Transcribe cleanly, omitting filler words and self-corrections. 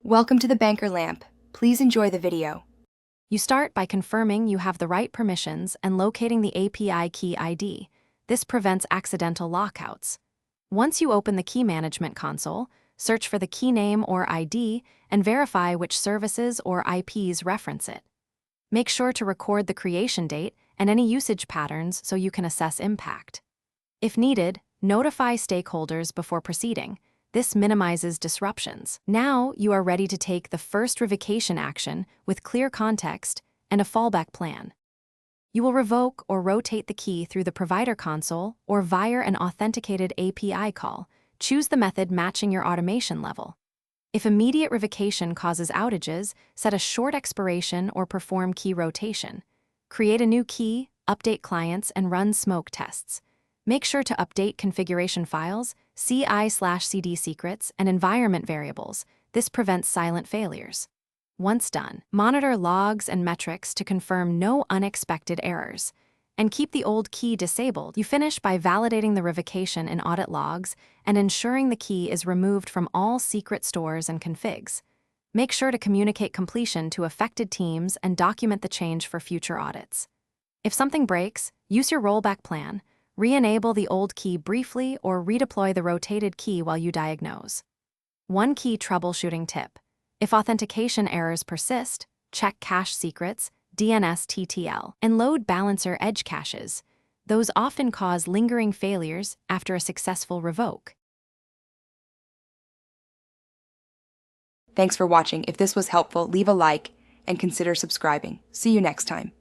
Welcome to the Banker Lamp. Please enjoy the video. You start by confirming you have the right permissions and locating the API key ID. This prevents accidental lockouts. Once you open the key management console, search for the key name or ID and verify which services or IPs reference it. Make sure to record the creation date and any usage patterns so you can assess impact. If needed, notify stakeholders before proceeding. This minimizes disruptions. Now you are ready to take the first revocation action with clear context and a fallback plan. You will revoke or rotate the key through the provider console or via an authenticated API call. Choose the method matching your automation level. If immediate revocation causes outages, set a short expiration or perform key rotation. Create a new key, update clients, and run smoke tests. Make sure to update configuration files, CI/CD secrets, and environment variables. This prevents silent failures. Once done, monitor logs and metrics to confirm no unexpected errors. And keep the old key disabled. You finish by validating the revocation in audit logs and ensuring the key is removed from all secret stores and configs. Make sure to communicate completion to affected teams and document the change for future audits. If something breaks, use your rollback plan. Re-enable the old key briefly or redeploy the rotated key while you diagnose. One key troubleshooting tip. If authentication errors persist, check cache secrets, DNS-TTL, and load balancer edge caches. Those often cause lingering failures after a successful revoke. Thanks for watching. If this was helpful, leave a like and consider subscribing. See you next time.